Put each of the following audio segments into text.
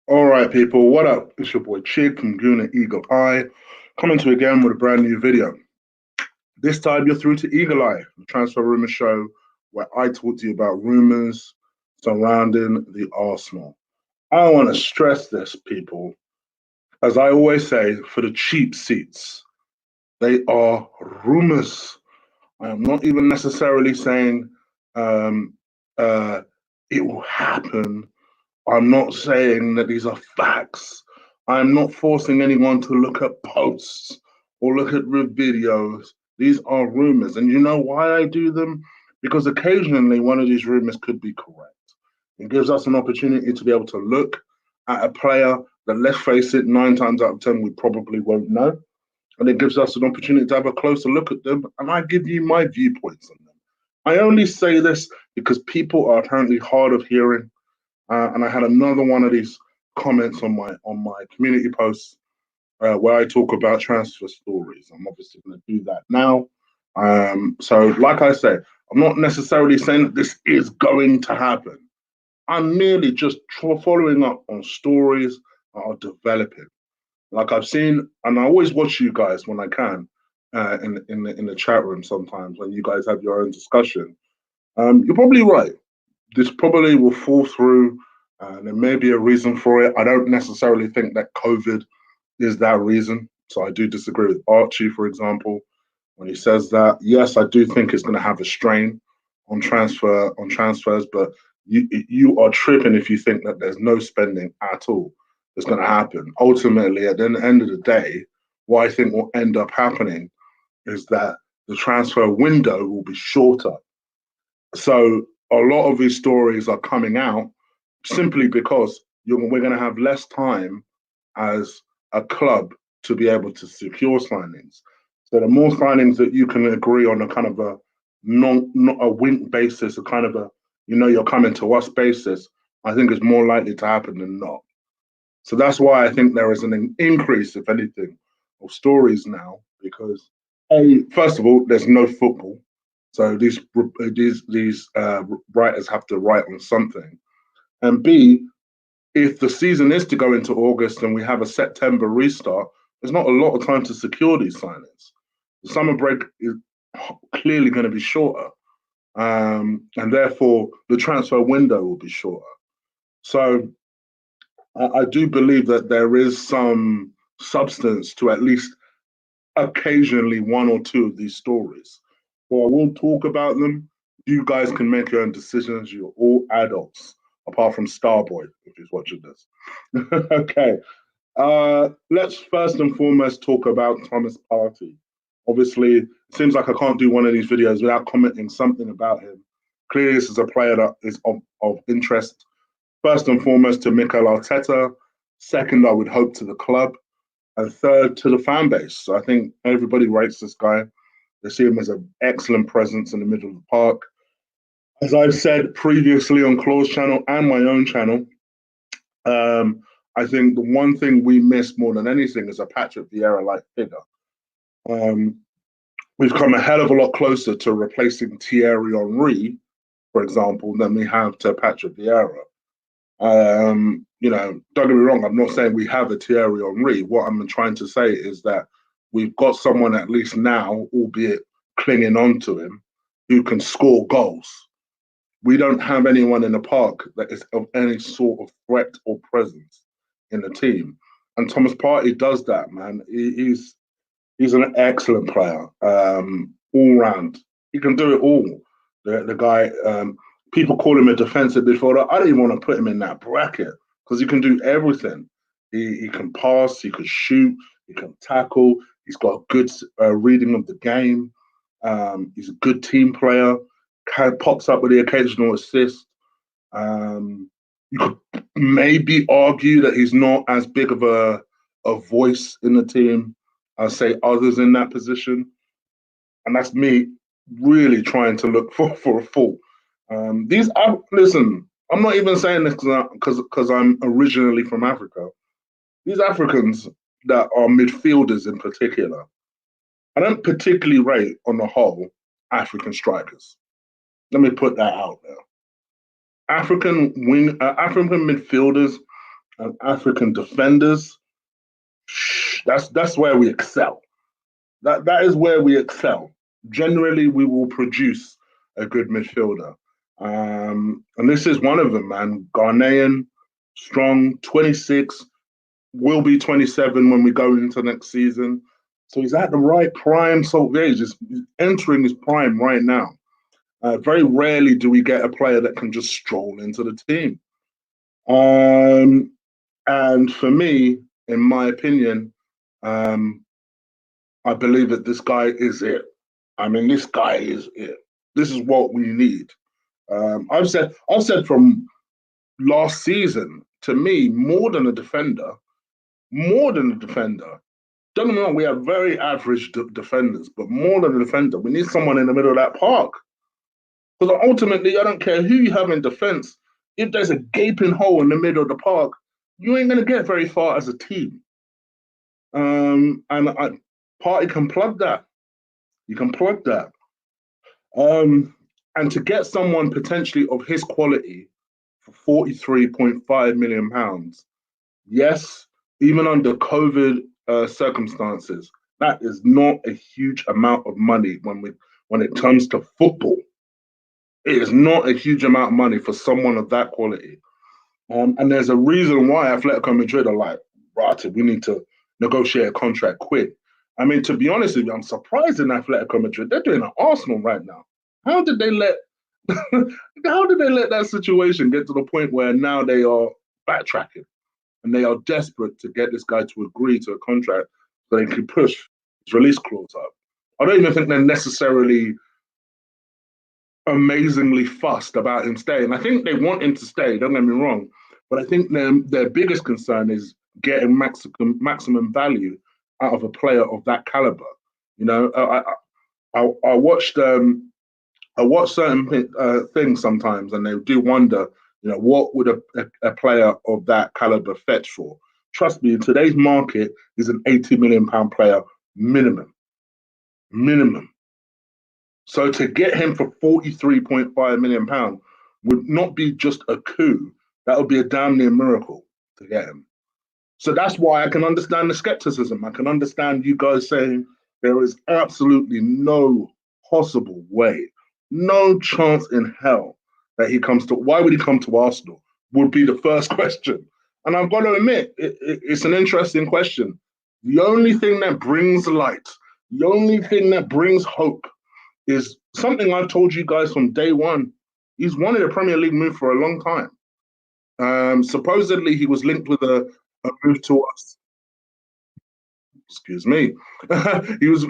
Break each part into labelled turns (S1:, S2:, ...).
S1: All right, people, what up? It's your boy Chig from Guna Eagle Eye, coming to you again with a brand new video. This time you're through to Eagle Eye, the Transfer Rumour show, where I talk to you about rumours surrounding the Arsenal. I want to stress this, people, as I always say, for the cheap seats, they are rumours. I am not even necessarily saying um, uh, it will happen. I'm not saying that these are facts. I'm not forcing anyone to look at posts or look at videos. These are rumors. And you know why I do them? Because occasionally one of these rumors could be correct. It gives us an opportunity to be able to look at a player that, let's face it, 9 times out of 10, we probably won't know. And it gives us an opportunity to have a closer look at them. And I give you my viewpoints on them. I only say this because people are apparently hard of hearing, and I had another one of these comments on my community posts where I talk about transfer stories. I'm obviously going to do that now. So, like I said, I'm not necessarily saying that this is going to happen. I'm merely just following up on stories that are developing. Like I've seen, and I always watch you guys when I can in the chat room. Sometimes when you guys have your own discussion, you're probably right. This probably will fall through. And there may be a reason for it. I don't necessarily think that COVID is that reason. So I do disagree with Archie, for example, when he says that. Yes, I do think it's going to have a strain on transfers, but you are tripping if you think that there's no spending at all that's going to happen. Ultimately, at the end of the day, what I think will end up happening is that the transfer window will be shorter. So a lot of these stories are coming out simply because we're going to have less time as a club to be able to secure signings. So the more signings that you can agree on a kind of a not a wink basis, a kind of a you're coming to us basis, I think is more likely to happen than not. So that's why I think there is an increase, if anything, of stories now because first of all, there's no football, so these writers have to write on something, and B, if the season is to go into August and we have a September restart, there's not a lot of time to secure these signings. The summer break is clearly going to be shorter, and therefore the transfer window will be shorter. So I do believe that there is some substance to at least occasionally one or two of these stories. So I will talk about them. You guys can make your own decisions. You're all adults, apart from Starboy, if he's watching this. Okay. Let's first and foremost talk about Thomas Partey. Obviously, it seems like I can't do one of these videos without commenting something about him. Clearly, this is a player that is of interest, first and foremost, to Mikel Arteta. Second, I would hope to the club. And third, to the fan base. So I think everybody rates this guy. They see him as an excellent presence in the middle of the park. As I've said previously on Claw's channel and my own channel, um, I think the one thing we miss more than anything is a Patrick Vieira-like figure. Um, we've come a hell of a lot closer to replacing Thierry Henry, for example, than we have to Patrick Vieira. Don't get me wrong, I'm not saying we have a Thierry Henry. What I'm trying to say is that we've got someone at least now, albeit clinging on to him, who can score goals. We don't have anyone in the park that is of any sort of threat or presence in the team. And Thomas Partey does that, man. He's an excellent player, all round. He can do it all. The guy, people call him a defensive midfielder. I don't even want to put him in that bracket because he can do everything. He can pass, he can shoot, he can tackle. He's got a good reading of the game. He's a good team player. Pops up with the occasional assist. You could maybe argue that he's not as big of a voice in the team as say others in that position, and that's me really trying to look for a fault. These are listen. I'm not even saying this because I'm originally from Africa. These Africans that are midfielders in particular, I don't particularly rate on the whole African strikers. Let me put that out there. African midfielders and African defenders, that's where we excel. That is where we excel. Generally, we will produce a good midfielder, and this is one of them, man. Ghanaian, strong, 26, will be 27 when we go into next season. So he's at the right prime sort of age. He's entering his prime right now. Very rarely do we get a player that can just stroll into the team. And for me, in my opinion, um, I believe that this guy is it. I mean, this guy is it. This is what we need. I've said from last season, to me, more than a defender. Don't get me wrong, we have very average defenders, but more than a defender, we need someone in the middle of that park. Because ultimately, I don't care who you have in defense. If there's a gaping hole in the middle of the park, you ain't going to get very far as a team. And Partey can plug that. You can plug that. And to get someone potentially of his quality for £43.5 million, yes, even under COVID circumstances, that is not a huge amount of money when it comes to football. It is not a huge amount of money for someone of that quality. And there's a reason why Atletico Madrid are like, right, we need to negotiate a contract quick. I mean, to be honest with you, I'm surprised in Atletico Madrid. They're doing an Arsenal right now. How did they let how did they let that situation get to the point where now they are backtracking and they are desperate to get this guy to agree to a contract so they can push his release clause up? I don't even think they're necessarily amazingly fussed about him staying. I think they want him to stay, don't get me wrong, but I think their biggest concern is getting maximum value out of a player of that caliber. You know, I watched certain things sometimes, and they do wonder, you know, what would a player of that caliber fetch for? Trust me, in today's market, he's an £80 million player minimum. Minimum. So to get him for £43.5 million would not be just a coup. That would be a damn near miracle to get him. So that's why I can understand the skepticism. I can understand you guys saying there is absolutely no possible way, no chance in hell that he comes to. Why would he come to Arsenal? Would be the first question. And I've got to admit, it's an interesting question. The only thing that brings light, the only thing that brings hope is something I've told you guys from day one. He's wanted a Premier League move for a long time. Supposedly, he was linked with a move to us. Excuse me. he was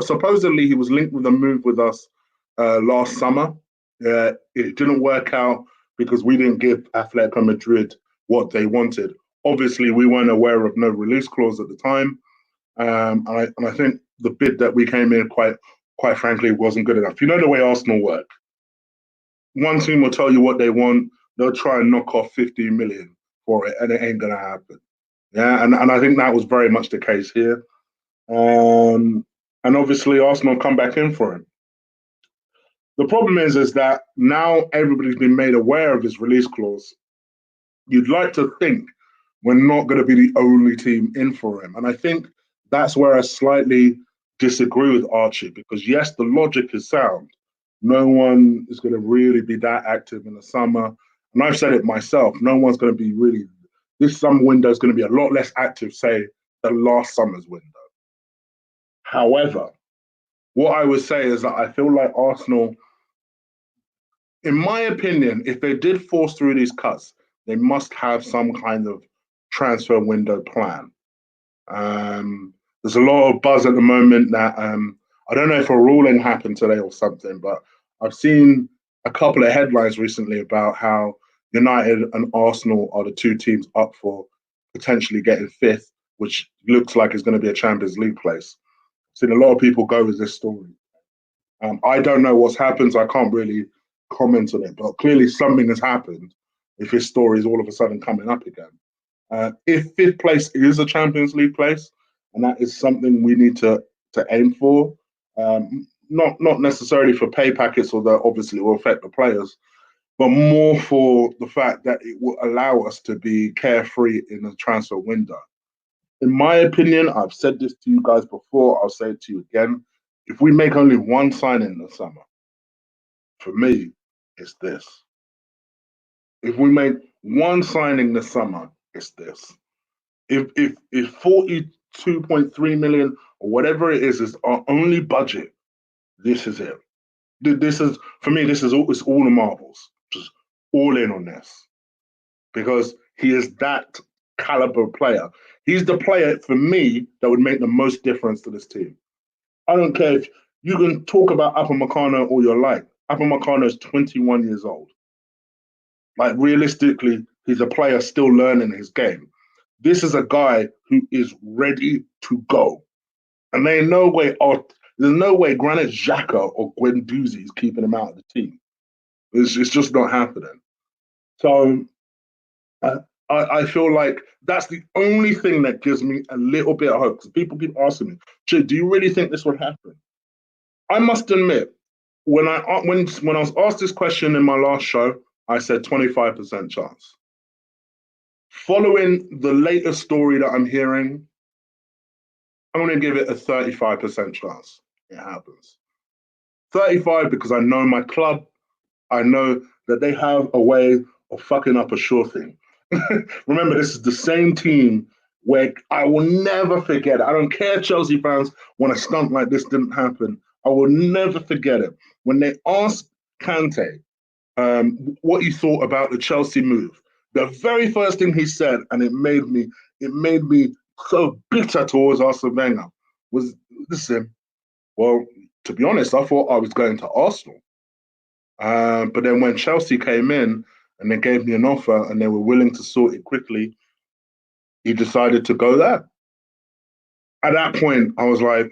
S1: supposedly he was linked with a move with us last summer. It didn't work out because we didn't give Atletico Madrid what they wanted. Obviously, we weren't aware of no release clause at the time, and I think the bid that we came in quite frankly wasn't good enough. You know the way Arsenal work. One team will tell you what they want. They'll try and knock off 15 million for it, and it ain't gonna happen. Yeah, and I think that was very much the case here. And obviously Arsenal come back in for him. The problem is that now everybody's been made aware of his release clause. You'd like to think we're not going to be the only team in for him. And I think that's where I slightly disagree with Archie, because yes, the logic is sound. No one is going to really be that active in the summer. And I've said it myself, no one's going to be really, this summer window is going to be a lot less active, say, than last summer's window. However, what I would say is that I feel like Arsenal, in my opinion, if they did force through these cuts, they must have some kind of transfer window plan. There's a lot of buzz at the moment that I don't know if a ruling happened today or something, but I've seen a couple of headlines recently about how United and Arsenal are the two teams up for potentially getting fifth, which looks like it's going to be a Champions League place. I've seen a lot of people go with this story. I don't know what's happened, so I can't really comment on it, but clearly something has happened if his story is all of a sudden coming up again. If fifth place is a Champions League place, and that is something we need to aim for, not necessarily for pay packets, although obviously it will affect the players, but more for the fact that it will allow us to be carefree in the transfer window. In my opinion, I've said this to you guys before, I'll say it to you again. If we make only one signing in the summer, for me, it's this. If we make one signing this summer, it's this. If 42.3 million or whatever it is our only budget, this is it. This is for me, this is all it's all the marbles. Just all in on this. Because he is that caliber player. He's the player for me that would make the most difference to this team. I don't care if you can talk about Upamecano all you like. Upamecano is 21 years old. Like realistically, he's a player still learning his game. This is a guy who is ready to go. And there's no way Granit Xhaka or Guendouzi is keeping him out of the team. It's just not happening. So I feel like that's the only thing that gives me a little bit of hope. Because people keep asking me, do you really think this would happen? I must admit, when I was asked this question in my last show, I said 25% chance. Following the latest story that I'm hearing, I'm going to give it a 35% chance it happens. 35 because I know my club. I know that they have a way of fucking up a sure thing. Remember, this is the same team where I will never forget it. I don't care, Chelsea fans, when a stunt like this didn't happen. I will never forget it. When they asked Kante what he thought about the Chelsea move, the very first thing he said, and it made me so bitter towards Arsene Wenger, was, listen, well, to be honest, I thought I was going to Arsenal. But then when Chelsea came in and they gave me an offer and they were willing to sort it quickly, he decided to go there. At that point, I was like,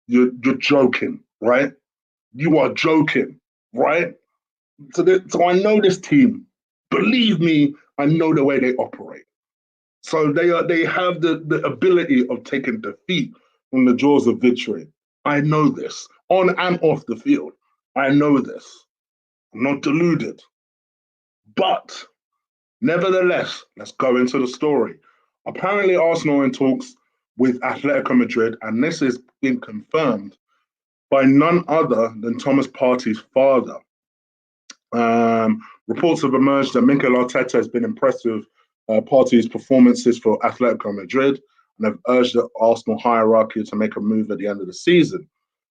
S1: you're joking, right? You are joking, right? So I know this team. Believe me, I know the way they operate. So they have the ability of taking defeat from the jaws of victory. I know this on and off the field. I know this. I'm not deluded. But nevertheless, let's go into the story. Apparently, Arsenal are in talks with Atletico Madrid, and this has been confirmed by none other than Thomas Partey's father. Reports have emerged that Mikel Arteta has been impressed with Partey's performances for Atletico Madrid and have urged the Arsenal hierarchy to make a move at the end of the season.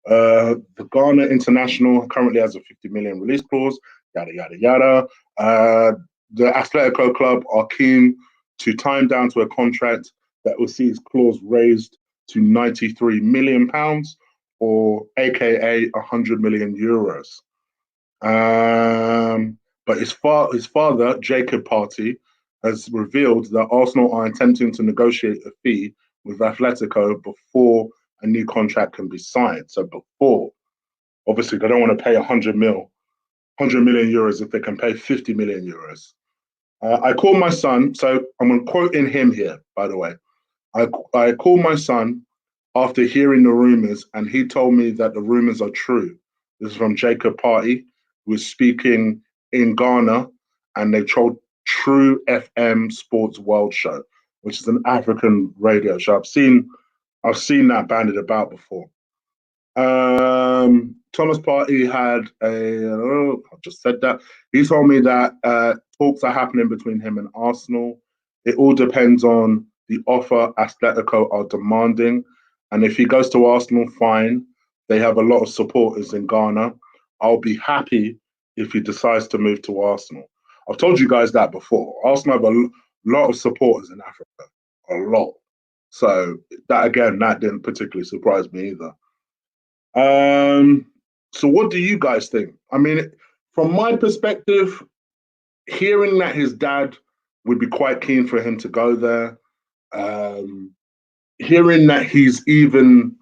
S1: The Ghana international currently has a 50 million release clause, yada, yada, yada. The Atletico club are keen to tie him down to a contract that will see his clause raised to £93 million, or AKA 100 million euros. But his father, Jacob Partey, has revealed that Arsenal are attempting to negotiate a fee with Atletico before a new contract can be signed. So before, obviously, they don't want to pay 100 million euros if they can pay 50 million euros. I called my son, so I'm quoting him here, by the way. I called my son after hearing the rumors, and he told me that the rumors are true. This is from Jacob Partey, who is speaking in Ghana, and they told True FM Sports World Show, which is an African radio show. I've seen that banded about before. Thomas Partey had I just said that. He told me that talks are happening between him and Arsenal. It all depends on the offer Atletico are demanding. And if he goes to Arsenal, fine. They have a lot of supporters in Ghana. I'll be happy if he decides to move to Arsenal. I've told you guys that before. Arsenal have a lot of supporters in Africa. A lot. So that didn't particularly surprise me either. So what do you guys think? I mean, from my perspective, hearing that his dad would be quite keen for him to go there, hearing that he's even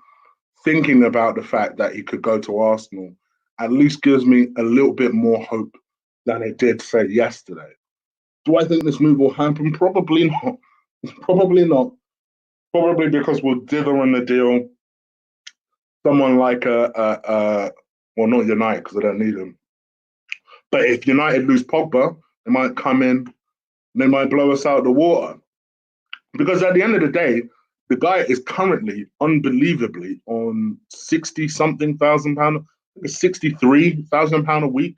S1: thinking about the fact that he could go to Arsenal, at least gives me a little bit more hope than it did say yesterday. Do I think this move will happen? Probably not. Probably not. Probably because we'll dither on the deal. Someone like well, not United because I don't need him. But if United lose Pogba, they might come in, they might blow us out of the water. Because at the end of the day, the guy is currently unbelievably on 60 something thousand pounds, £63,000 a week.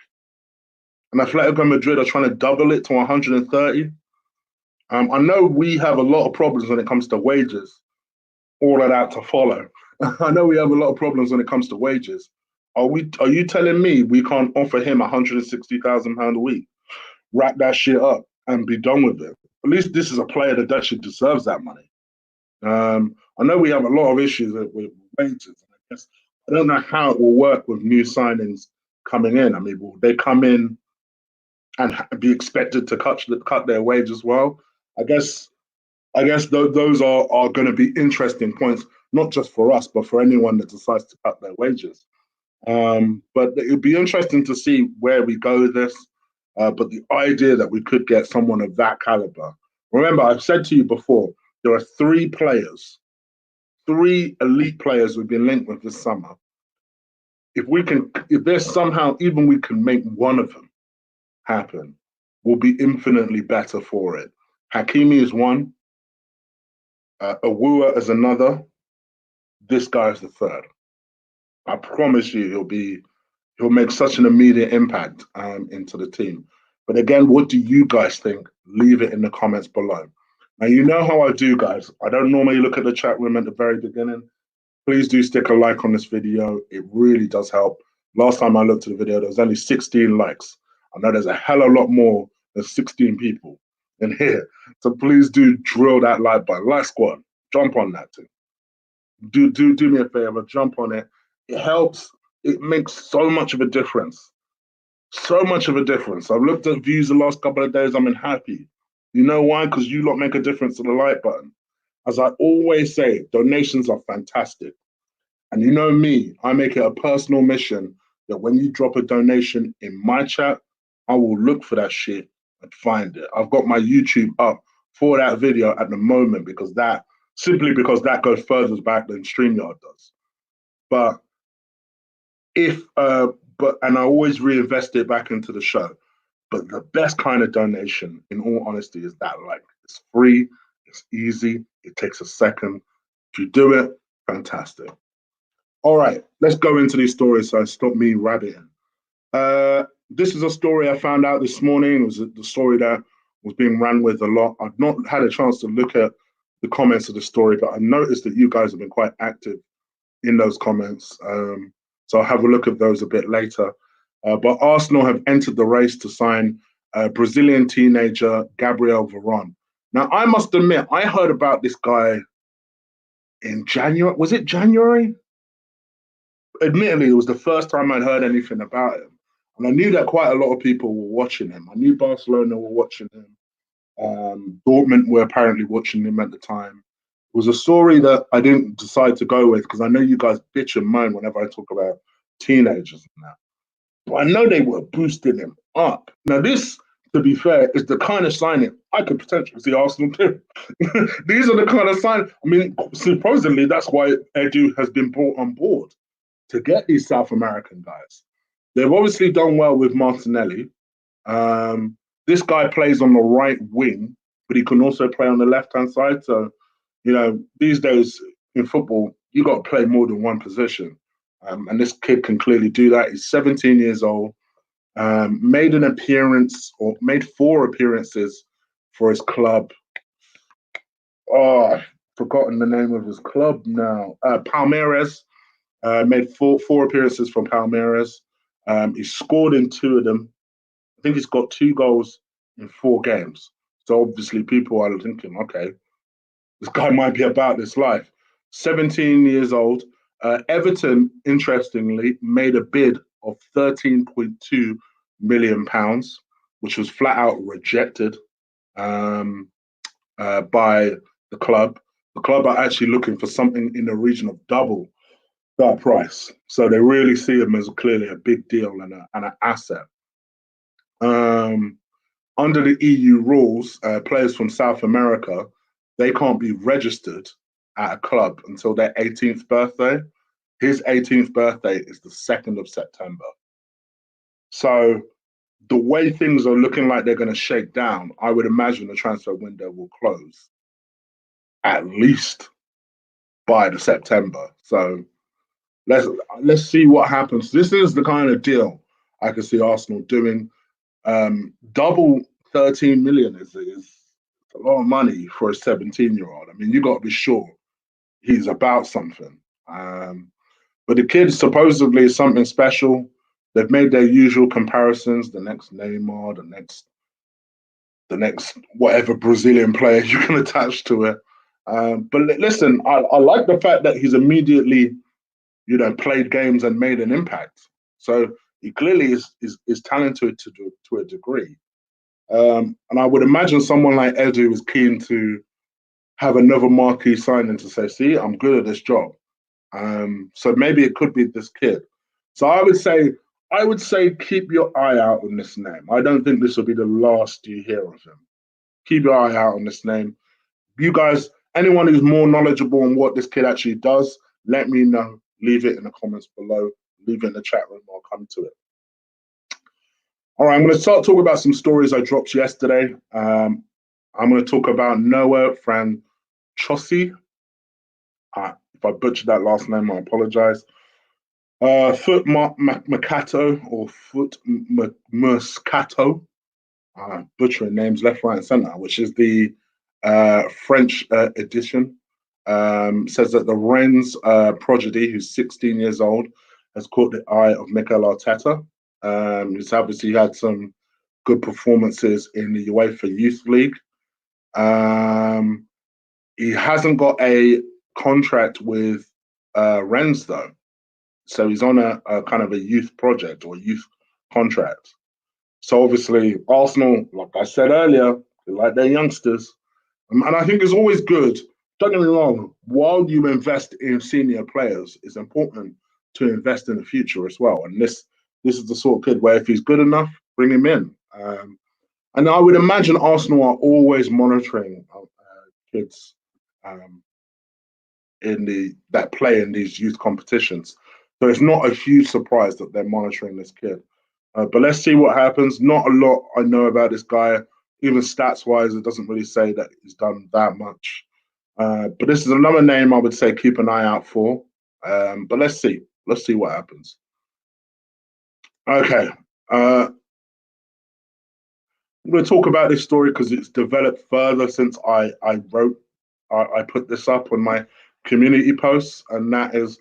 S1: And Atletico Madrid are trying to double it to 130. I know we have a lot of problems when it comes to wages, all of that to follow. I know we have a lot of problems when it comes to wages. Are you telling me we can't offer him £160,000 a week? Wrap that shit up and be done with it. At least this is a player that actually deserves that money. I know we have a lot of issues with wages. I guess I don't know how it will work with new signings coming in. I mean, will they come in and be expected to cut their wage as well? I guess those are going to be interesting points, not just for us, but for anyone that decides to cut their wages. But it would be interesting to see where we go with this. But the idea that we could get someone of that caliber. Remember, I've said to you before, there are three elite players we've been linked with this summer. If there's somehow even we can make one of them happen, we'll be infinitely better for it. Hakimi is one, Awuah is another, this guy is the third. I promise you he'll make such an immediate impact into the team. But again, what do you guys think? Leave it in the comments below. Now, you know how I do, guys. I don't normally look at the chat room at the very beginning. Please do stick a like on this video. It really does help. Last time I looked at the video, there was only 16 likes. I know there's a hell of a lot more than 16 people in here. So please do drill that like button. Like squad, jump on that thing. Do me a favor, jump on it. It helps. It makes so much of a difference. So much of a difference. I've looked at views the last couple of days. I'm happy. You know why? Because you lot make a difference to the like button. As I always say, donations are fantastic. And you know me, I make it a personal mission that when you drop a donation in my chat, I will look for that shit and find it. I've got my YouTube up for that video at the moment because that goes further back than StreamYard does. But and I always reinvest it back into the show. But the best kind of donation, in all honesty, is that like it's free, it's easy, it takes a second. If you do it, fantastic. All right, let's go into these stories. So stop me rabbiting. This is a story I found out this morning. It was the story that was being ran with a lot. I've not had a chance to look at the comments of the story, but I noticed that you guys have been quite active in those comments. So I'll have a look at those a bit later. But Arsenal have entered the race to sign Brazilian teenager Gabrielle Veron. Now, I must admit, I heard about this guy in January. Was it January? Admittedly, it was the first time I'd heard anything about him. And I knew that quite a lot of people were watching him. I knew Barcelona were watching him. Dortmund were apparently watching him at the time. It was a story that I didn't decide to go with because I know you guys bitch and moan whenever I talk about teenagers and that. But I know they were boosting him up. Now, this, to be fair, is the kind of signing I could potentially see Arsenal do. These are the kind of sign. I mean, supposedly that's why Edu has been brought on board to get these South American guys. They've obviously done well with Martinelli. This guy plays on the right wing, but he can also play on the left-hand side. So, you know, these days in football, you got to play more than one position. And this kid can clearly do that. He's 17 years old, made made 4 appearances for his club. Oh, I've forgotten the name of his club now. Palmeiras. Made four appearances from Palmeiras. He scored in 2 of them. I think he's got 2 goals in 4 games. So obviously people are thinking, okay, this guy might be about this life. 17 years old. Everton, interestingly, made a bid of £13.2 million, which was flat out rejected by the club. The club are actually looking for something in the region of double that price. So they really see him as clearly a big deal and an asset. Under the EU rules, players from South America, they can't be registered at a club until their 18th birthday. His 18th birthday is the 2nd of September. So the way things are looking like they're going to shake down, I would imagine the transfer window will close at least by the September. So let's let's see what happens. This is the kind of deal I can see Arsenal doing. Double 13 million is a lot of money for a 17-year-old. I mean, you got to be sure he's about something. But the kid supposedly is something special. They've made their usual comparisons: the next Neymar, the next whatever Brazilian player you can attach to it. But listen, I like the fact that he's immediately, played games and made an impact. So he clearly is talented to a degree. And I would imagine someone like Edu is keen to have another marquee signing to say, see, I'm good at this job. So maybe it could be this kid. So I would say keep your eye out on this name. I don't think this will be the last you hear of him. Keep your eye out on this name. You guys, anyone who's more knowledgeable on what this kid actually does, let me know. Leave it in the comments below. Leave it in the chat room. I'll come to it. All right, I'm going to start talking about some stories I dropped yesterday. I'm going to talk about Noah Franchossi. If I butchered that last name, I apologize. Foot Mercato or Foot Mercato, butchering names left, right, and center, which is the French edition. Says that the Rennes prodigy, who's 16 years old, has caught the eye of Mikel Arteta. He's obviously had some good performances in the UEFA Youth League. He hasn't got a contract with Rennes though, so he's on a kind of a youth project or youth contract. So obviously Arsenal, like I said earlier, they like their youngsters, and I think it's always good. Don't get me wrong. While you invest in senior players, it's important to invest in the future as well. And this is the sort of kid where if he's good enough, bring him in. And I would imagine Arsenal are always monitoring kids um, that play in these youth competitions. So it's not a huge surprise that they're monitoring this kid. But let's see what happens. Not a lot I know about this guy. Even stats wise, it doesn't really say that he's done that much. But this is another name I would say keep an eye out for. But let's see. Let's see what happens. Okay. I'm going to talk about this story because it's developed further since I put this up on my community posts, and that is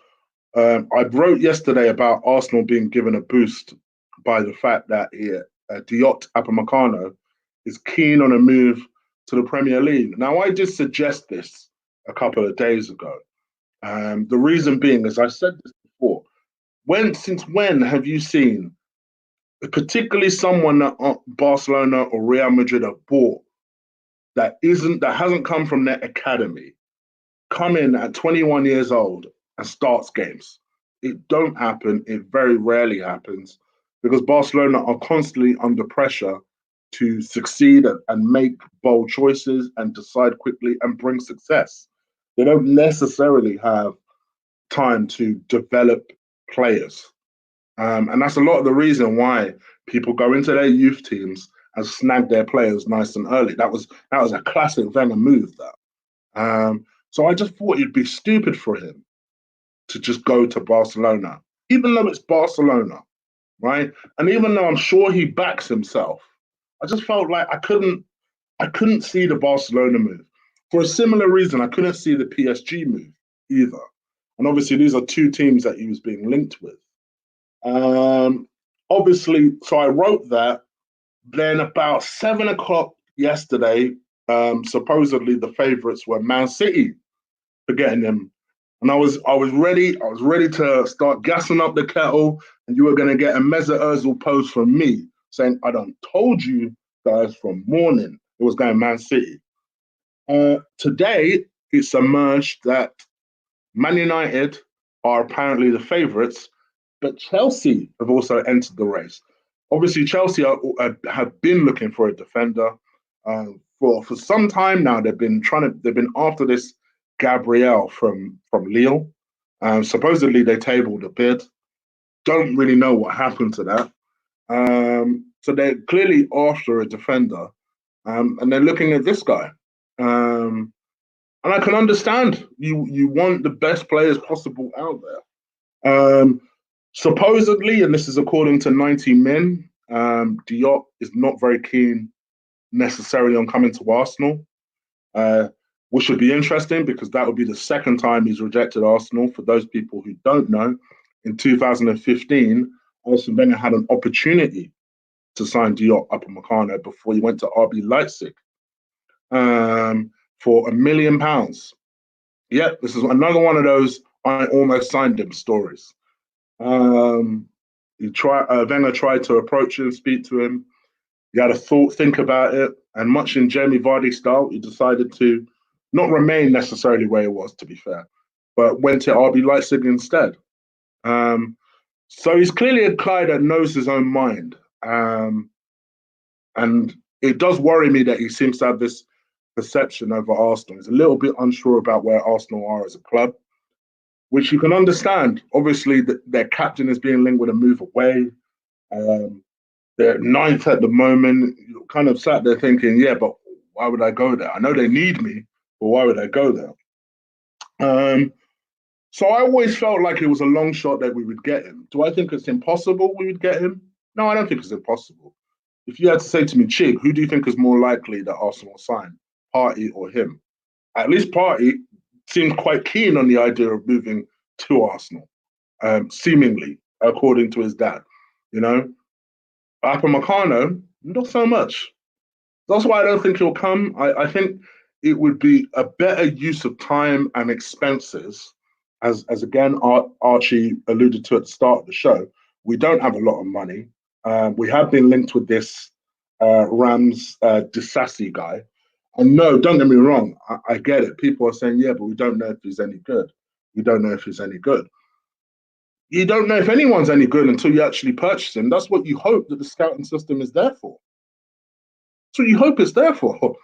S1: I wrote yesterday about Arsenal being given a boost by the fact that Diot Upamecano is keen on a move to the Premier League. Now, I did suggest this a couple of days ago. The reason being, as I said this before, since when have you seen, particularly someone that Barcelona or Real Madrid have bought that hasn't come from their academy, come in at 21 years old and starts games? It don't happen. It very rarely happens because Barcelona are constantly under pressure to succeed and make bold choices and decide quickly and bring success. They don't necessarily have time to develop players. And that's a lot of the reason why people go into their youth teams and snag their players nice and early. That was a classic Wenger move. So I just thought it'd be stupid for him to just go to Barcelona, even though it's Barcelona, right? And even though I'm sure he backs himself, I just felt like I couldn't see the Barcelona move. For a similar reason, I couldn't see the PSG move either. And obviously, these are two teams that he was being linked with. Obviously, so I wrote that. Then about 7 o'clock yesterday, supposedly the favourites were Man City for getting him, and I was ready to start gassing up the kettle, and you were going to get a Mesut Ozil post from me saying, "I done told you guys from morning it was going Man City." Today it's emerged that Man United are apparently the favourites, but Chelsea have also entered the race. Obviously, Chelsea have been looking for a defender for some time now. They've been after this Gabrielle from Lille. Supposedly they tabled a bid. Don't really know what happened to that. So they're clearly after a defender, and they're looking at this guy. And I can understand you want the best players possible out there. Supposedly, and this is according to 90 Min, Diop is not very keen necessarily on coming to Arsenal, which should be interesting because that would be the second time he's rejected Arsenal. For those people who don't know, in 2015, Arsene Wenger had an opportunity to sign Diop Upamecano before he went to RB Leipzig for £1 million. Yep, this is another one of those I almost signed him stories. Wenger tried to approach him, speak to him. He had a think about it, and much in Jamie Vardy style, he decided to not remain necessarily where he was, to be fair, but went to RB Leipzig instead. So he's clearly a guy that knows his own mind. And it does worry me that he seems to have this perception over Arsenal. He's a little bit unsure about where Arsenal are as a club, which you can understand. Obviously, their captain is being linked with a move away. They're ninth at the moment. You're kind of sat there thinking, yeah, but why would I go there? I know they need me, but why would I go there? So I always felt like it was a long shot that we would get him. Do I think it's impossible we would get him? No, I don't think it's impossible. If you had to say to me, Chig, who do you think is more likely that Arsenal will sign, Partey or him? At least Partey seemed quite keen on the idea of moving to Arsenal, seemingly, according to his dad. You know, Upamecano, not so much. That's why I don't think he'll come. I think it would be a better use of time and expenses, as again Archie alluded to at the start of the show. We don't have a lot of money. We have been linked with this Rams Disasi guy. And no, don't get me wrong, I get it. People are saying, yeah, but we don't know if he's any good. We don't know if he's any good. You don't know if anyone's any good until you actually purchase him. That's what you hope that the scouting system is there for. That's what you hope it's there for.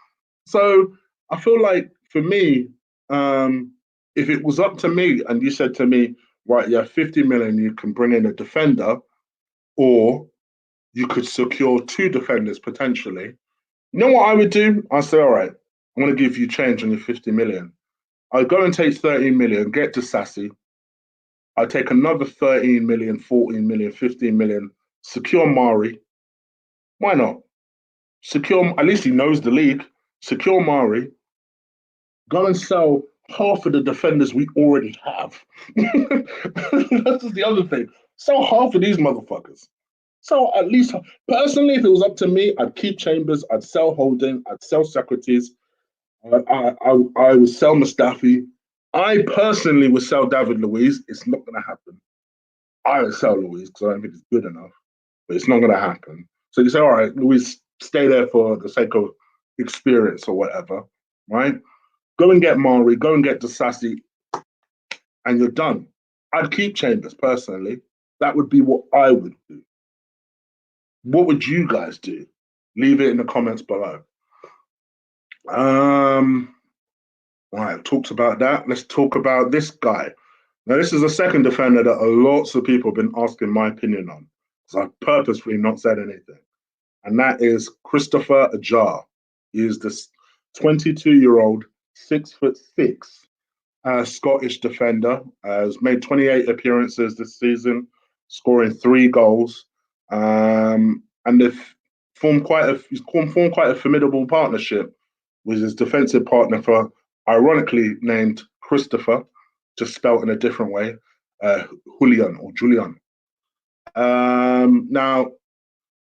S1: So I feel like for me, if it was up to me and you said to me, right, you have 50 million, you can bring in a defender, or you could secure two defenders potentially. You know what I would do? I'd say, all right, I'm going to give you change on your 50 million. I'd go and take 13 million, get to Sassy. I'd take another 13 million, 14 million, 15 million, secure Mari. Why not? Secure, at least he knows the league. Secure Mari. Go and sell half of the defenders we already have. That's just the other thing. Sell half of these motherfuckers. So at least, personally, if it was up to me, I'd keep Chambers, I'd sell Holding, I'd sell Socrates, I would sell Mustafi. I personally would sell David Luiz. It's not going to happen. I would sell Luiz because I don't think it's good enough, but it's not going to happen. So you say, all right, Luiz, stay there for the sake of experience or whatever, right? Go and get Mari, go and get Disasi, and you're done. I'd keep Chambers personally. That would be what I would do. What would you guys do? Leave it in the comments below. Right, I've talked about that. Let's talk about this guy. Now, this is a second defender that lots of people have been asking my opinion on, because I've purposefully not said anything. And that is Christopher Ajer. He is this 22-year-old, 6'6" Scottish defender. Has made 28 appearances this season, scoring 3 goals. And they've formed quite a formidable partnership with his defensive partner, for ironically named Christopher, just spelt in a different way, Julian or Julian. Now,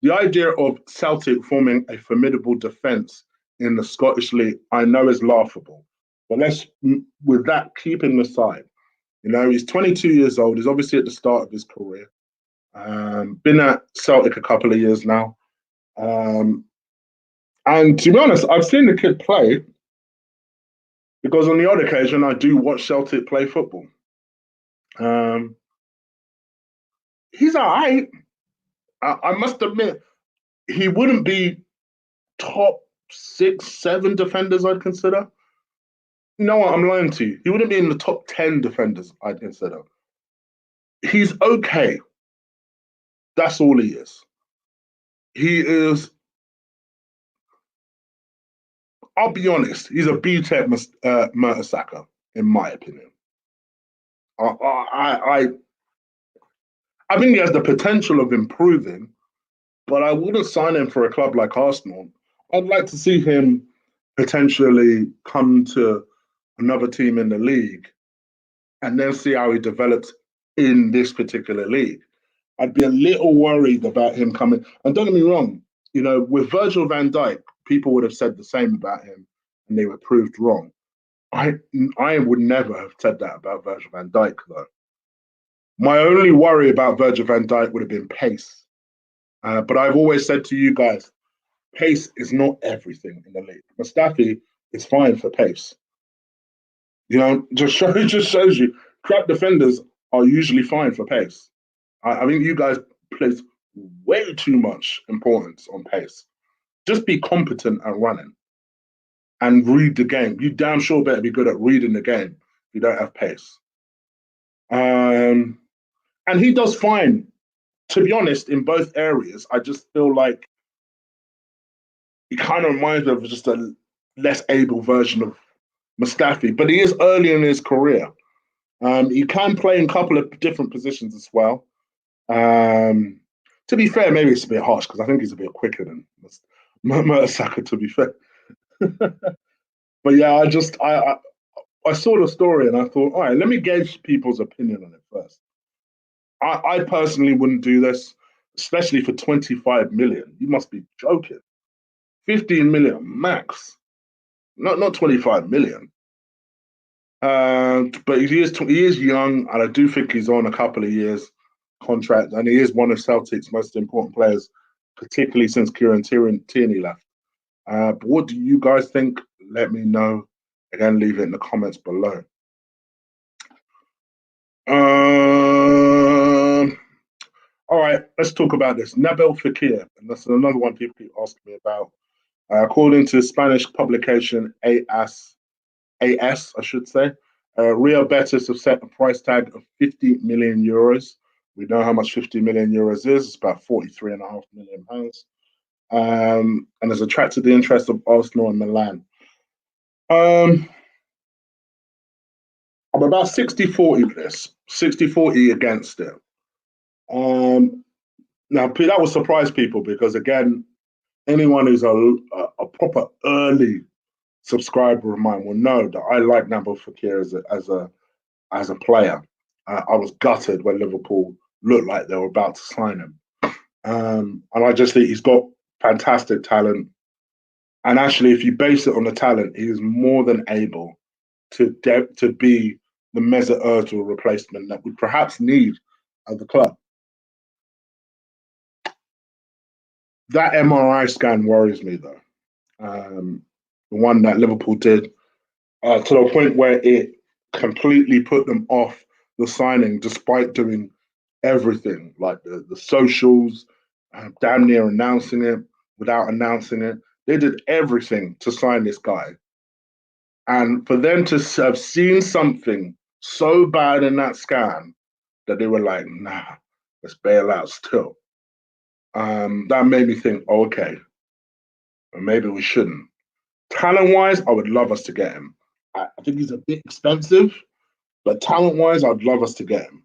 S1: the idea of Celtic forming a formidable defence in the Scottish League, I know is laughable. But with that, keep him aside. You know, he's 22 years old. He's obviously at the start of his career. Been at Celtic a couple of years now. And to be honest, I've seen the kid play because on the odd occasion I do watch Celtic play football. He's all right. I must admit, he wouldn't be top 6, 7 defenders I'd consider. No, I'm lying to you. He wouldn't be in the top 10 defenders I'd consider. He's okay. That's all he is. he is, I'll be honest, he's a B-Tech Mertesacker, in my opinion. I I think he has the potential of improving, but I wouldn't sign him for a club like Arsenal. I'd like to see him potentially come to another team in the league and then see how he develops in this particular league. I'd be a little worried about him coming. And don't get me wrong, with Virgil van Dijk, people would have said the same about him and they were proved wrong. I would never have said that about Virgil van Dijk, though. My only worry about Virgil van Dijk would have been pace. But I've always said to you guys, pace is not everything in the league. Mustafi is fine for pace. Just shows you crap defenders are usually fine for pace. I think you guys place way too much importance on pace. Just be competent at running and read the game. You damn sure better be good at reading the game if you don't have pace. And he does fine, to be honest, in both areas. I just feel like he kind of reminds me of just a less able version of Mustafi, but he is early in his career. He can play in a couple of different positions as well. To be fair, maybe it's a bit harsh because I think he's a bit quicker than Mertesacker, to be fair. But yeah, I saw the story and I thought, all right, let me gauge people's opinion on it first. I personally wouldn't do this, especially for 25 million. You must be joking. 15 million max, not 25 million. But he is young, and I do think he's on a couple of years contract, and he is one of Celtic's most important players, particularly since Kieran Tierney left. But what do you guys think? Let me know. Again, leave it in the comments below. All right, let's talk about this. Nabil Fekir, and that's another one people keep asking me about. According to Spanish publication AS, I should say, Real Betis have set a price tag of 50 million euros. We know how much 50 million euros is. It's about 43.5 million pounds. And has attracted the interest of Arsenal and Milan. I'm about 60-40 with this, 60-40 against it. Now, that will surprise people because, again, anyone who's a proper early subscriber of mine will know that I like Nabil Fekir as a player. I was gutted when Liverpool looked like they were about to sign him. And I just think he's got fantastic talent. And actually, if you base it on the talent, he is more than able to be the Mesut Ozil replacement that we perhaps need at the club. That MRI scan worries me, though. The one that Liverpool did, to the point where it completely put them off the signing, despite doing everything, like the socials, damn near announcing it, without announcing it. They did everything to sign this guy. And for them to have seen something so bad in that scan that they were like, nah, let's bail out still. That made me think, oh, okay, maybe we shouldn't. Talent-wise, I would love us to get him. I think he's a bit expensive, but talent-wise, I'd love us to get him.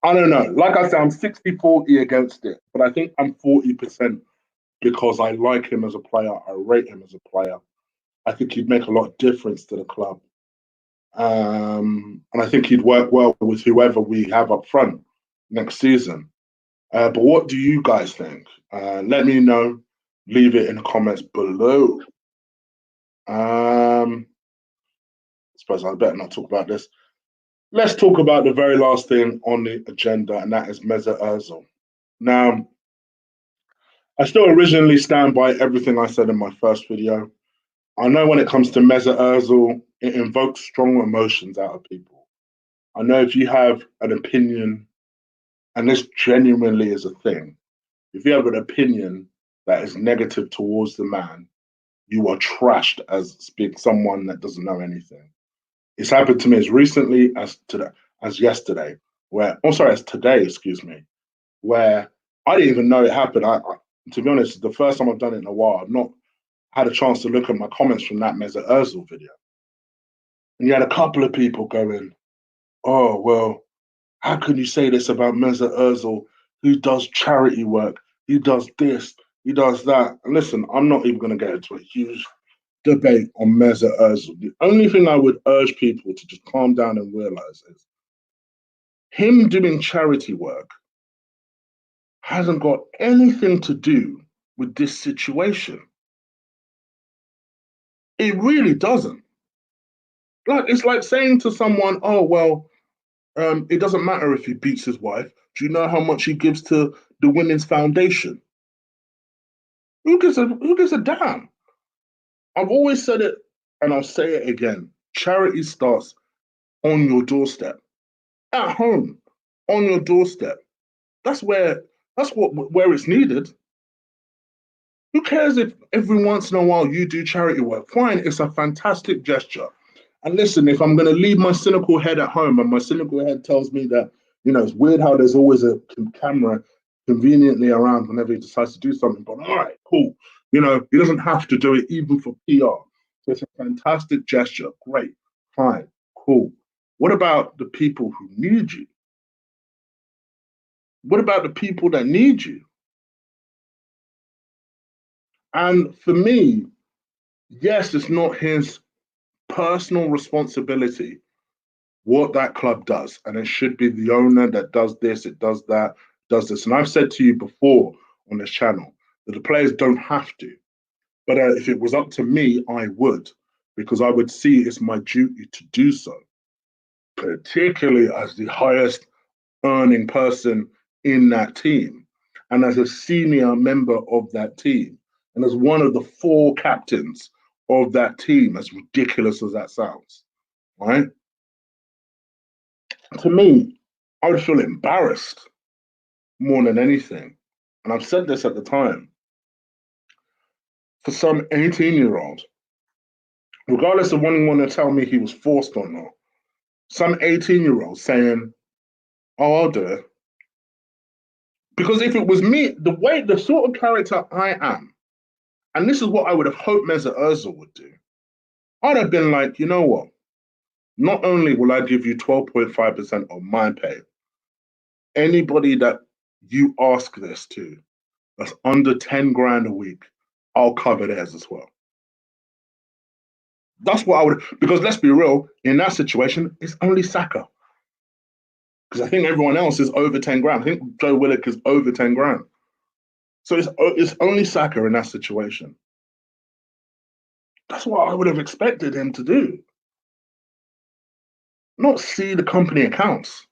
S1: I don't know. Like I said, I'm 60-40 against it, but I think I'm 40% because I like him as a player. I rate him as a player. I think he'd make a lot of difference to the club. And I think he'd work well with whoever we have up front next season. But what do you guys think? Let me know. Leave it in the comments below. I suppose I better not talk about this. Let's talk about the very last thing on the agenda, and that is Mesut Ozil. Now, I still originally stand by everything I said in my first video. I know when it comes to Mesut Ozil, it invokes strong emotions out of people. I know if you have an opinion, and this genuinely is a thing, if you have an opinion that is negative towards the man, you are trashed as someone that doesn't know anything. It's happened to me as recently as yesterday. it's today, excuse me, where I didn't even know it happened. To be honest, the first time I've done it in a while. I've not had a chance to look at my comments from that Mesut Ozil video. And you had a couple of people going, oh, well, how can you say this about Mesut Ozil, who does charity work, he does this, he does that? And listen, I'm not even going to get into a huge debate on Mesut Ozil. The only thing I would urge people to just calm down and realize is him doing charity work hasn't got anything to do with this situation. It really doesn't. Like, it's like saying to someone, oh, well, it doesn't matter if he beats his wife. Do you know how much he gives to the Women's Foundation? Who gives a damn? I've always said it and I'll say it again. Charity starts on your doorstep. At home, on your doorstep. That's where it's needed. Who cares if every once in a while you do charity work? Fine, it's a fantastic gesture. And listen, if I'm going to leave my cynical head at home and my cynical head tells me that, it's weird how there's always a camera conveniently around whenever he decides to do something, but all right, cool. He doesn't have to do it even for PR. So it's a fantastic gesture. Great, fine, cool. What about the people who need you? What about the people that need you? And for me, yes, it's not his personal responsibility what that club does. And it should be the owner that does this, it does that, does this. And I've said to you before on this channel that the players don't have to. But if it was up to me, I would, because I would see it's my duty to do so, particularly as the highest earning person in that team and as a senior member of that team and as one of the four captains of that team, as ridiculous as that sounds, right? To me, I would feel embarrassed more than anything. And I've said this at the time. For some 18-year-old, regardless of wanting to tell me he was forced or not, some 18-year-old saying, oh, I'll do it. Because if it was me, the sort of character I am, and this is what I would have hoped Mesut Ozil would do, I'd have been like, you know what? Not only will I give you 12.5% of my pay, anybody that you ask this to that's under 10 grand a week, I'll cover theirs as well. That's what I would, because let's be real, in that situation, it's only Saka. Because I think everyone else is over 10 grand. I think Joe Willock is over 10 grand. So it's only Saka in that situation. That's what I would have expected him to do. Not see the company accounts.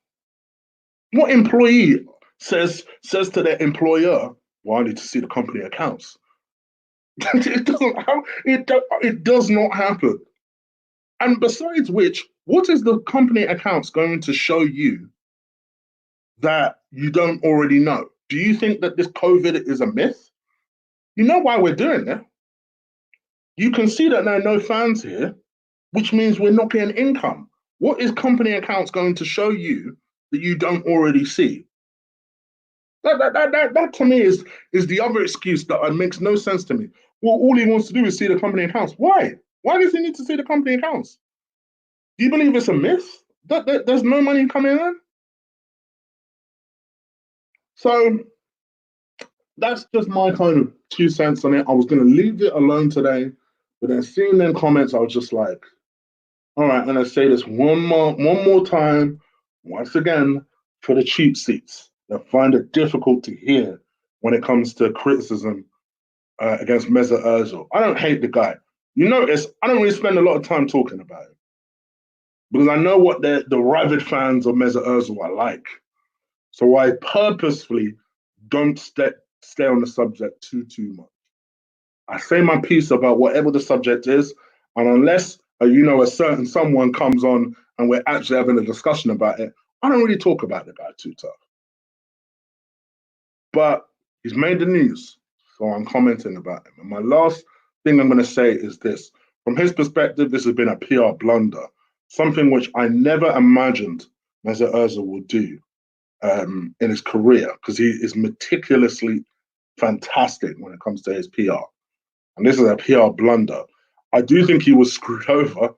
S1: What employee says to their employer, well, I need to see the company accounts? It does not happen. And besides which, what is the company accounts going to show you that you don't already know? Do you think that this COVID is a myth? You know why we're doing it. You can see that there are no fans here, which means we're not getting income. What is company accounts going to show you that you don't already see? That to me is the other excuse that makes no sense to me. Well, all he wants to do is see the company accounts. Why? Why does he need to see the company accounts? Do you believe it's a myth that there's no money coming in? So that's just my kind of 2 cents on it. I was going to leave it alone today, but then seeing them comments, I was just like, all right, I'm going to say this one more time, once again, for the cheap seats that find it difficult to hear when it comes to criticism against Mesut Ozil. I don't hate the guy. You notice I don't really spend a lot of time talking about him because I know what the rabid fans of Mesut Ozil are like. So I purposefully don't stay on the subject too much. I say my piece about whatever the subject is, and unless a certain someone comes on and we're actually having a discussion about it, I don't really talk about the guy too tough. But he's made the news, so I'm commenting about him. And my last thing I'm going to say is this: from his perspective, this has been a PR blunder, something which I never imagined Mesut Ozil would do in his career because he is meticulously fantastic when it comes to his PR. And this is a PR blunder. I do think he was screwed over.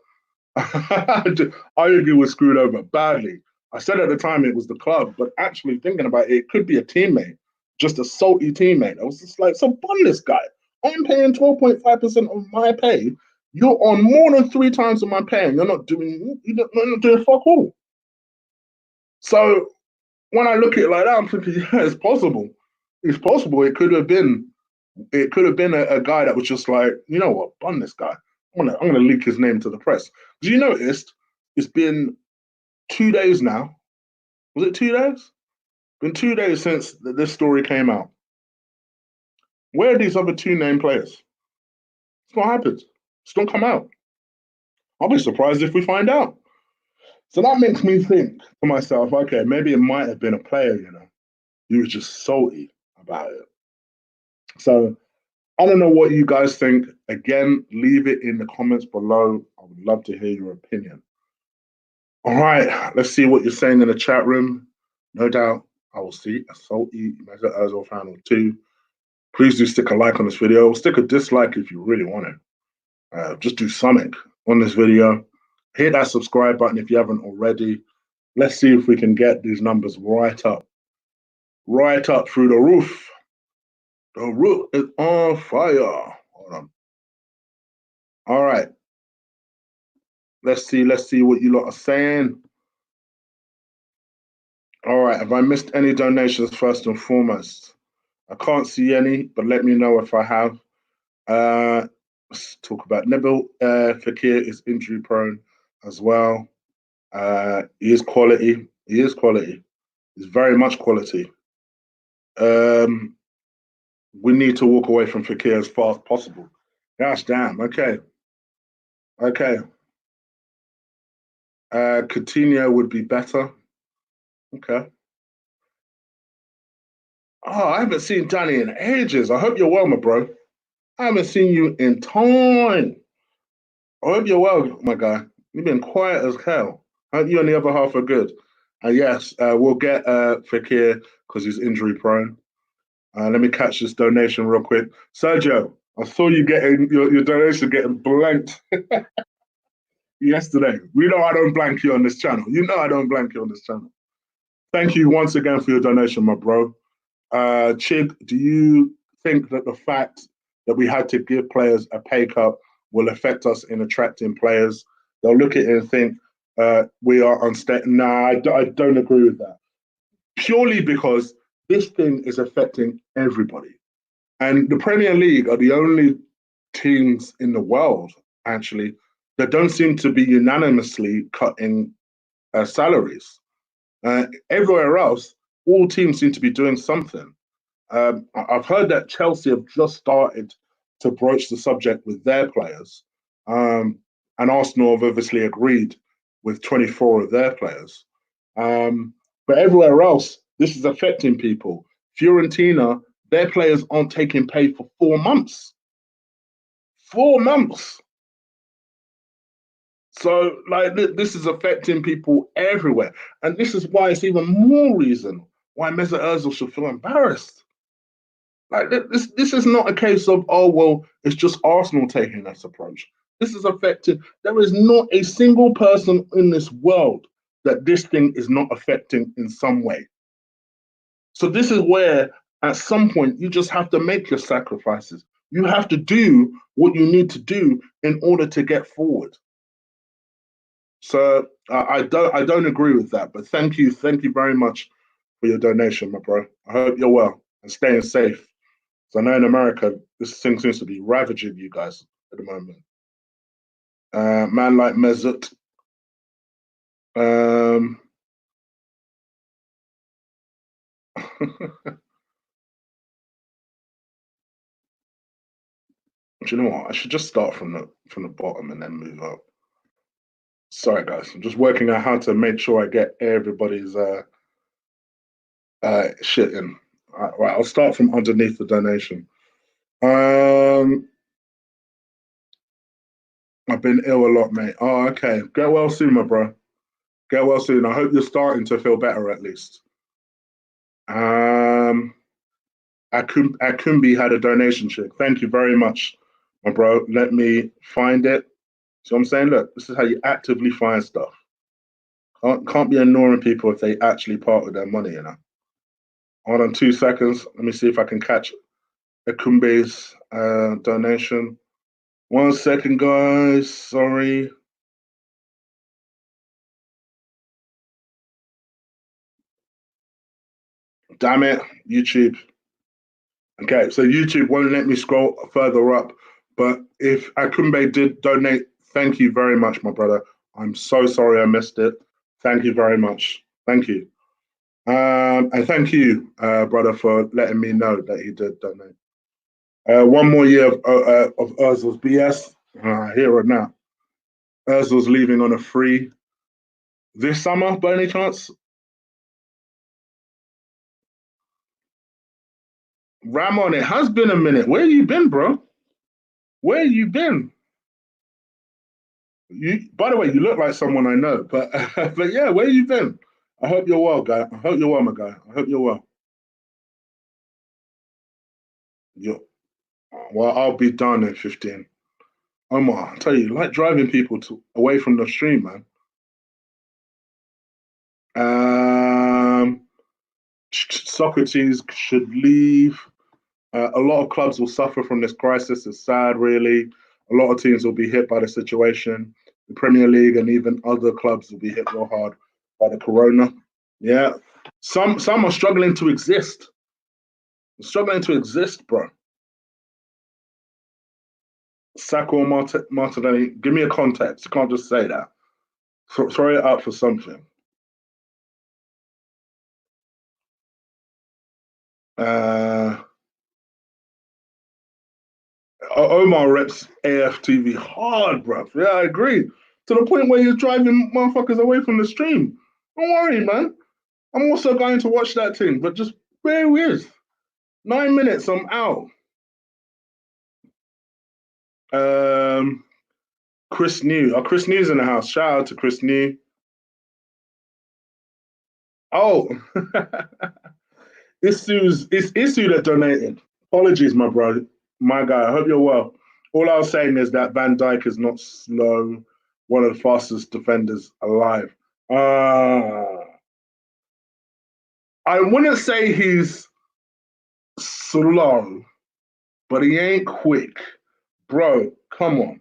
S1: I think he was screwed over badly. I said at the time it was the club, but actually thinking about it, it could be a teammate, just a salty teammate. I was just like, so bun this guy. I'm paying 12.5% of my pay. You're on more than 3 times of my pay, and you're not doing fuck all. So when I look at it like that, I'm thinking, yeah, it's possible. It's possible. It could have been a guy that was just like, you know what, bun this guy. I'm gonna leak his name to the press. Did you notice it's been 2 days now? Was it 2 days? Been 2 days since this story came out. Where are these other two named players? It's not happened. It's not come out. I'll be surprised if we find out. So that makes me think to myself, okay, maybe it might have been a player, he was just salty about it. So I don't know what you guys think. Again, leave it in the comments below. I would love to hear your opinion. All right, let's see what you're saying in the chat room. No doubt I will see a salty Mesut Ozil fan or two. Please do stick a like on this video. Stick a dislike if you really want it. Just do something on this video. Hit that subscribe button if you haven't already. Let's see if we can get these numbers right up through the roof. The roof is on fire. Hold on. All right. Let's see what you lot are saying. All right. Have I missed any donations first and foremost? I can't see any, but let me know if I have. Let's talk about Nabil Fekir is injury prone as well. He is quality. He is quality. He's very much quality. We need to walk away from Fekir as fast as possible. Gosh damn. Okay. Okay. Coutinho would be better. Okay. Oh, I haven't seen Danny in ages. I hope you're well, my bro. I haven't seen you in time. I hope you're well, my guy. You've been quiet as hell. I hope you and the other half are good. And yes, we'll get Fekir because he's injury prone. Let me catch this donation real quick. Sergio, I saw you getting your donation getting blanked yesterday. We know I don't blank you on this channel. You know I don't blank you on this channel. Thank you once again for your donation, my bro. Chig, do you think that the fact that we had to give players a pay cut will affect us in attracting players? They'll look at it and think we are unstable. Nah, I don't agree with that. Purely because this thing is affecting everybody. And the Premier League are the only teams in the world, actually, that don't seem to be unanimously cutting salaries. Everywhere else, all teams seem to be doing something. I've heard that Chelsea have just started to broach the subject with their players, and Arsenal have obviously agreed with 24 of their players. But everywhere else, this is affecting people. Fiorentina, their players aren't taking pay for 4 months. 4 months. So, like, this is affecting people everywhere, and this is why it's even more reason why Mesut Ozil should feel embarrassed. Like this is not a case of, oh well, it's just Arsenal taking this approach. This is affecting. There is not a single person in this world that this thing is not affecting in some way. So this is where, at some point, you just have to make your sacrifices. You have to do what you need to do in order to get forward. So I don't agree with that. But thank you very much for your donation, my bro. I hope you're well and staying safe. So I know in America, this thing seems to be ravaging you guys at the moment. Man like Mesut. Do you know what? I should just start from the bottom and then move up. Sorry, guys. I'm just working out how to make sure I get everybody's shit in. Right, I'll start from underneath the donation. I've been ill a lot, mate. Oh, okay. Get well soon, my bro. Get well soon. I hope you're starting to feel better at least. Um, Akumbi had a donation check. Thank you very much, my bro. Let me find it. So I'm saying, look, this is how you actively find stuff. Can't be ignoring people if they actually part with their money, you know. Hold on 2 seconds. Let me see if I can catch Akumbe's donation. 1 second, guys. Sorry. Damn it, YouTube. Okay, so YouTube won't let me scroll further up. But if Akumbe did donate, thank you very much, my brother. I'm so sorry I missed it. Thank you very much. Thank you. And thank you, brother, for letting me know that he did donate. One more year of Ozil's BS. Here and now. Ozil's leaving on a free this summer, by any chance? Ramon, it has been a minute. Where you been, bro? Where you been? By the way, you look like someone I know, but but yeah, where you been? I hope you're well, guy. I hope you're well, my guy. I hope you're well. You're, well, I'll be done in 15. Omar, I tell you, like driving people away from the stream, man. Um, Socrates should leave. A lot of clubs will suffer from this crisis. It's sad, really. A lot of teams will be hit by the situation. The Premier League and even other clubs will be hit real hard by the corona. Yeah, some are struggling to exist. Struggling to exist, bro. Sacco or Martinelli, give me a context. You can't just say that. Throw it up for something. Uh, Omar reps AFTV hard, bro. Yeah, I agree. To the point where you're driving motherfuckers away from the stream. Don't worry, man. I'm also going to watch that thing, but just bear with. 9 minutes, I'm out. Um, Chris New. Oh, Chris New's in the house. Shout out to Chris New. Oh, it's Issue that donated. Apologies, my bro. My guy. I hope you're well. All I was saying is that Van Dijk is not slow. One of the fastest defenders alive. I wouldn't say he's slow, but he ain't quick. Bro, come on.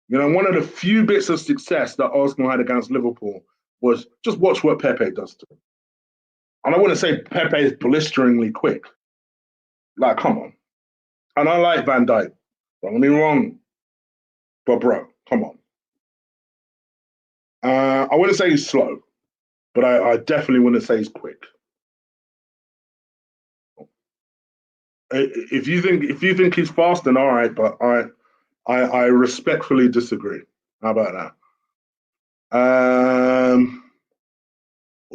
S1: You know, one of the few bits of success that Arsenal had against Liverpool was just watch what Pepe does to him. And I wouldn't say Pepe is blisteringly quick. Like, come on. And I like Van Dijk. Don't get me wrong. But, bro, come on. I wouldn't say he's slow, but I definitely wouldn't say he's quick. If you think he's fast, then all right. But I respectfully disagree. How about that?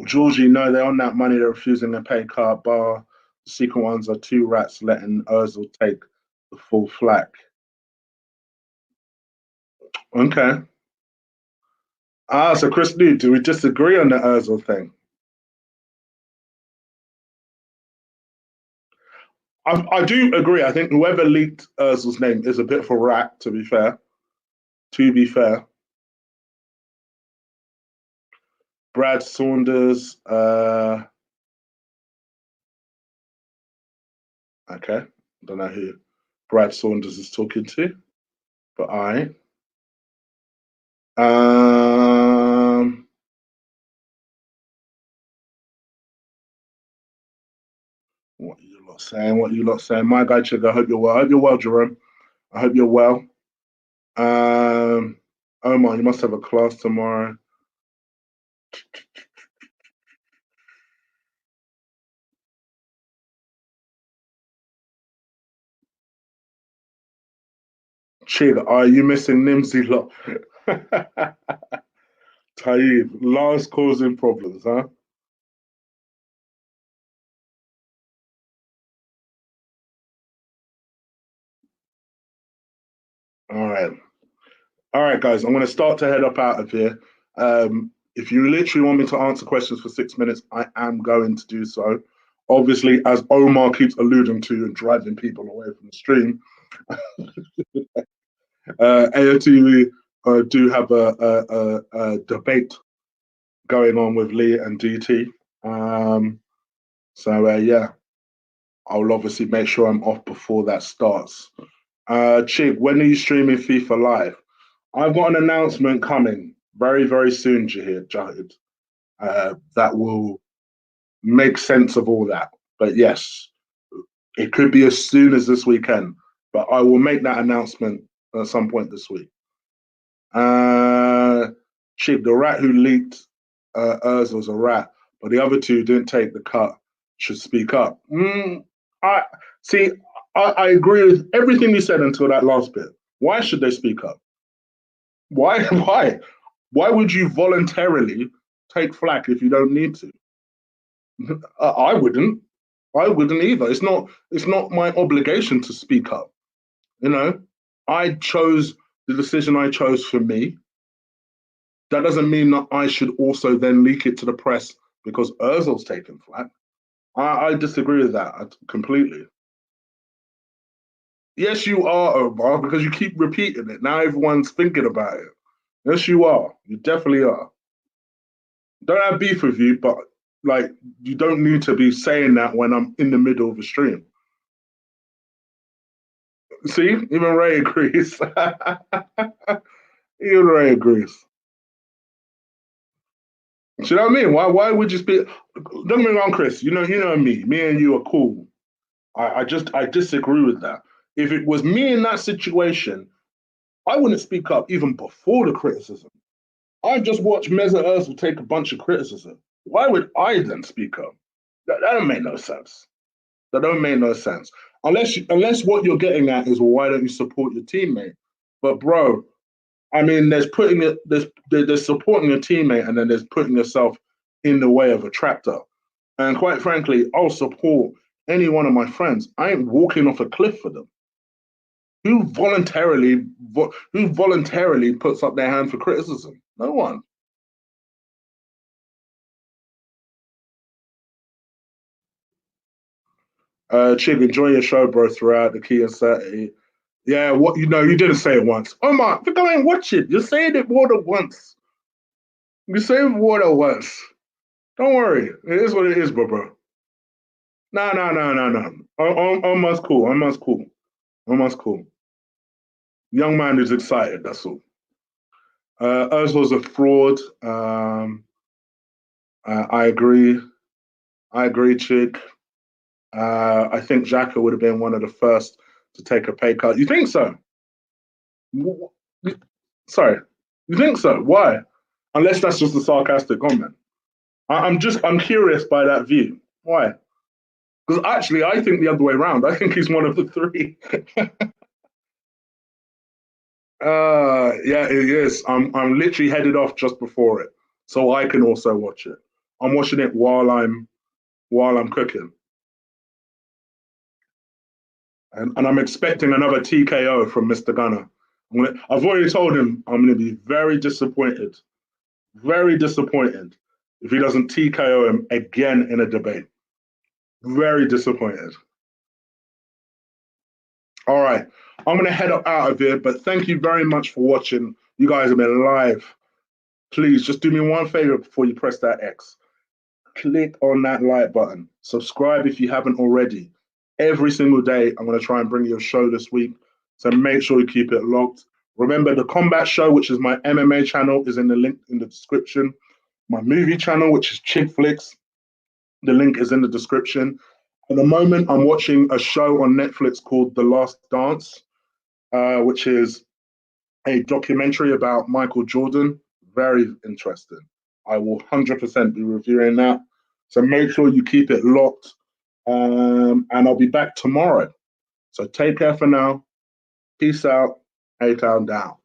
S1: Georgie, no, they're on that money. They're refusing to pay carte bar. The secret ones are two rats letting Ozil take the full flack. Okay. So Chris New, do we disagree on the Ozil thing? I do agree. I think whoever leaked Ozil's name is a bit of a rat, to be fair. To be fair. Brad Saunders, okay. Don't know who Brad Saunders is talking to, but I. Um, what you lot saying? What you lot saying? My guy Chigga, I hope you're well. I hope you're well, Jerome. I hope you're well. Um, Omar, you must have a class tomorrow. Chig, are you missing Nimsy lot? Taib, Lars causing problems, huh? All right. All right, guys, I'm going to start to head up out of here. If you literally want me to answer questions for 6 minutes, I am going to do so. Obviously, as Omar keeps alluding to and driving people away from the stream, AOTV do have a debate going on with Lee and DT. Yeah, I'll obviously make sure I'm off before that starts. Chig, when are you streaming FIFA Live? I've got an announcement coming very, very soon, Jahid, that will make sense of all that. But yes, it could be as soon as this weekend, but I will make that announcement at some point this week. Chig, the rat who leaked Ozil's a rat, but the other two didn't take the cut, should speak up. I see. I agree with everything you said until that last bit. Why should they speak up? Why? Why would you voluntarily take flack if you don't need to? I wouldn't. I wouldn't either. It's not. It's not my obligation to speak up. You know, I chose the decision I chose for me. That doesn't mean that I should also then leak it to the press because Ozil's taken flack. I disagree with that completely. Yes, you are, Omar, because you keep repeating it. Now everyone's thinking about it. Yes, you are. You definitely are. Don't have beef with you, but like you don't need to be saying that when I'm in the middle of a stream. See, even Ray agrees. Even Ray agrees. Do you know what I mean? Why would you speak? Don't get me wrong, Chris. You know me. Me and you are cool. I disagree with that. If it was me in that situation, I wouldn't speak up even before the criticism. I just watched Mesut Ozil take a bunch of criticism. Why would I then speak up? That don't make no sense. That don't make no sense. Unless what you're getting at is, well, why don't you support your teammate? But bro, I mean, there's supporting your teammate, and then there's putting yourself in the way of a tractor. And quite frankly, I'll support any one of my friends. I ain't walking off a cliff for them. Who voluntarily puts up their hand for criticism? No one. Chig, enjoy your show, bro, throughout the key and Saturday. Yeah, what you didn't say it once. Oh my, go and watch it. You're saying it more than once. You say it more than once. Don't worry. It is what it is, bro. No, no, no, no, no. Almost cool. Almost cool. Almost cool. Young man is excited. That's all. Ozil's a fraud. I agree. I agree, Chick. I think Xhaka would have been one of the first to take a pay cut. You think so? Sorry. You think so? Why? Unless that's just a sarcastic comment. I'm curious by that view. Why? Because actually, I think the other way around. I think he's one of the three. Yeah, it is. I'm literally headed off just before it, so I can also watch it. I'm watching it while I'm cooking, and I'm expecting another TKO from Mr. Gunner. I've already told him I'm going to be very disappointed if he doesn't TKO him again in a debate. Very disappointed. All right, I'm going to head up out of here, but thank you very much for watching. You guys have been live. Please just do me one favor before you press that X. Click on that like button. Subscribe if you haven't already. Every single day, I'm going to try and bring you a show this week. So make sure you keep it locked. Remember, the Combat Show, which is my MMA channel, is in the link in the description. My movie channel, which is Chick Flicks, the link is in the description. At the moment, I'm watching a show on Netflix called The Last Dance, which is a documentary about Michael Jordan. Very interesting. I will 100% be reviewing that. So make sure you keep it locked. And I'll be back tomorrow. So take care for now. Peace out. A-Town down.